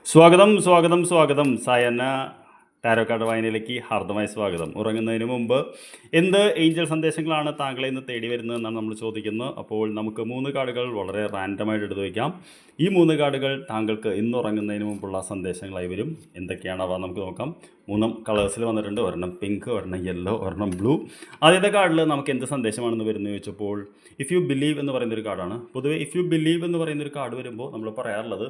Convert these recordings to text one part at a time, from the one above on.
സ്വാഗതം സ്വാഗതം സ്വാഗതം സായന്ന ടാരോ കാർഡ് വായനയിലേക്ക് ഹാർദമായ സ്വാഗതം. ഉറങ്ങുന്നതിന് മുമ്പ് എന്ത് ഏഞ്ചൽ സന്ദേശങ്ങളാണ് താങ്കളെ ഇന്ന് തേടി വരുന്നതെന്നാണ് നമ്മൾ ചോദിക്കുന്നത്. അപ്പോൾ നമുക്ക് 3 കാർഡുകൾ വളരെ റാൻഡമായിട്ട് എടുത്തു വയ്ക്കാം. ഈ 3 കാർഡുകൾ താങ്കൾക്ക് ഇന്ന് ഉറങ്ങുന്നതിന് മുമ്പുള്ള സന്ദേശങ്ങളായി വരും. എന്തൊക്കെയാണവ നമുക്ക് നോക്കാം. 3 കളേഴ്സിൽ വന്നിട്ടുണ്ട്. ഒരെണ്ണം പിങ്ക്, ഒരെണ്ണം യെല്ലോ, ഒരെണ്ണം ബ്ലൂ. ആദ്യത്തെ കാർഡിൽ നമുക്ക് എന്ത് സന്ദേശമാണെന്ന് വരുന്നത് ചോദിച്ചപ്പോൾ ഇഫ് യു ബിലീവ് എന്ന് പറയുന്നൊരു കാർഡാണ്. പൊതുവെ ഇഫ് യു ബിലീവ് എന്ന് പറയുന്നൊരു കാർഡ് വരുമ്പോൾ നമ്മൾ പറയാറുള്ളത്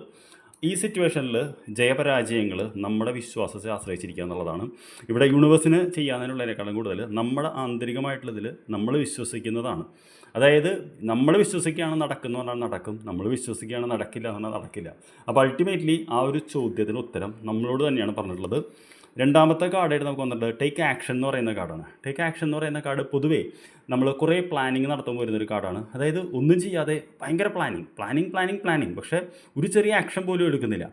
ഈ സിറ്റുവേഷനിൽ ജയപരാജയങ്ങൾ നമ്മുടെ വിശ്വാസത്തെ ആശ്രയിച്ചിരിക്കുക എന്നുള്ളതാണ്. ഇവിടെ യൂണിവേഴ്സിന് ചെയ്യാനുള്ളതിനേക്കാളും കൂടുതൽ നമ്മുടെ ആന്തരികമായിട്ടുള്ളതിൽ നമ്മൾ വിശ്വസിക്കുന്നതാണ്. അതായത് നമ്മൾ വിശ്വസിക്കുകയാണ് നടക്കുന്നു പറഞ്ഞാൽ നടക്കും, നമ്മൾ വിശ്വസിക്കുകയാണ് നടക്കില്ല എന്ന് പറഞ്ഞാൽ നടക്കില്ല. അപ്പോൾ അൾട്ടിമേറ്റ്ലി ആ ഒരു ചോദ്യത്തിന് ഉത്തരം നമ്മളോട് തന്നെയാണ് പറഞ്ഞിട്ടുള്ളത്. രണ്ടാമത്തെ കാർഡായിട്ട് നമുക്ക് വന്നിട്ട് ടേക്ക് ആക്ഷൻ എന്ന് പറയുന്ന കാർഡാണ്. ടേക്ക് ആക്ഷൻ എന്ന് പറയുന്ന കാർഡ് പൊതുവേ നമ്മൾ കുറേ പ്ലാനിങ് നടത്തുമ്പോൾ വരുന്നൊരു കാർഡാണ്. അതായത് ഒന്നും ചെയ്യാതെ ഭയങ്കര പ്ലാനിങ് പക്ഷേ ഒരു ചെറിയ ആക്ഷൻ പോലും എടുക്കുന്നില്ല.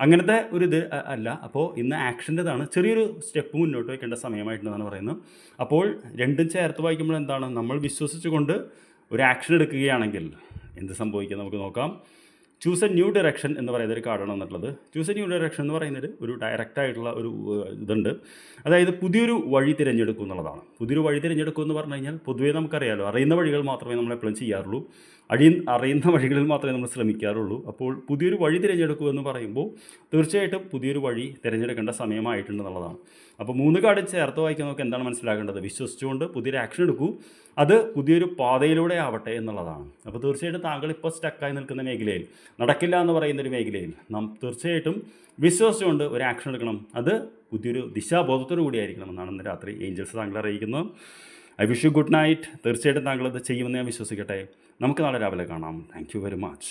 അങ്ങനത്തെ ഒരു ഇത് അല്ല. അപ്പോൾ ഇന്ന് ആക്ഷൻ്റെതാണ്. ചെറിയൊരു സ്റ്റെപ്പ് മുന്നോട്ട് വയ്ക്കേണ്ട സമയമായിട്ടുണ്ടെന്നാണ് പറയുന്നത്. അപ്പോൾ രണ്ടും ചേർത്ത് വായിക്കുമ്പോൾ എന്താണ്, നമ്മൾ വിശ്വസിച്ചുകൊണ്ട് ഒരു ആക്ഷൻ എടുക്കുകയാണെങ്കിൽ എന്ത് സംഭവിക്കുക നമുക്ക് നോക്കാം. ചൂസ് എ ന്യൂ ഡയറക്ഷൻ എന്ന് പറയുന്ന ഒരു കാർഡാണ് വന്നിട്ടുള്ളത്. ചൂസ് എ ന്യൂ ഡയറക്ഷൻ എന്ന് പറയുന്നത് ഒരു ഡയറക്റ്റായിട്ടുള്ള ഒരു ഇതുണ്ട്. അതായത് പുതിയൊരു വഴി തിരഞ്ഞെടുക്കും എന്നുള്ളതാണ്. പുതിയൊരു വഴി തിരഞ്ഞെടുക്കും എന്ന് പറഞ്ഞു കഴിഞ്ഞാൽ പൊതുവേ നമുക്കറിയാമല്ലോ, അറിയുന്ന വഴികൾ മാത്രമേ നമ്മൾ എപ്പോഴും ചെയ്യാറുള്ളൂ. അറിയുന്ന വഴികളിൽ മാത്രമേ നമ്മൾ ശ്രമിക്കാറുള്ളൂ. അപ്പോൾ പുതിയൊരു വഴി തിരഞ്ഞെടുക്കൂ എന്ന് പറയുമ്പോൾ തീർച്ചയായിട്ടും പുതിയൊരു വഴി തിരഞ്ഞെടുക്കേണ്ട സമയമായിട്ടുണ്ടെന്നുള്ളതാണ്. അപ്പോൾ 3 കാർഡ് ചേർത്ത് വായിക്കാൻ നമുക്ക് എന്താണ് മനസ്സിലാക്കേണ്ടത്, വിശ്വസിച്ചുകൊണ്ട് പുതിയൊരു ആക്ഷൻ എടുക്കൂ, അത് പുതിയൊരു പാതയിലൂടെ ആവട്ടെ എന്നുള്ളതാണ്. അപ്പോൾ തീർച്ചയായിട്ടും താങ്കൾ ഇപ്പോൾ സ്റ്റക്കായി നിൽക്കുന്ന മേഖലയിൽ, നടക്കില്ല എന്ന് പറയുന്നൊരു മേഖലയിൽ നാം തീർച്ചയായിട്ടും വിശ്വസിച്ചുകൊണ്ട് ഒരു ആക്ഷൻ എടുക്കണം. അത് പുതിയൊരു ദിശാബോധത്തോടു കൂടിയായിരിക്കണം എന്നാണ് ഇന്ന് രാത്രി ഏഞ്ചൽസ് താങ്കളെ അറിയിക്കുന്നത്. I wish you good night. തീർച്ചയായിട്ടും താങ്കളത് ചെയ്യുമെന്ന് ഞാൻ വിശ്വസിക്കട്ടെ. നമുക്ക് നാളെ രാവിലെ കാണാം. Thank you very much.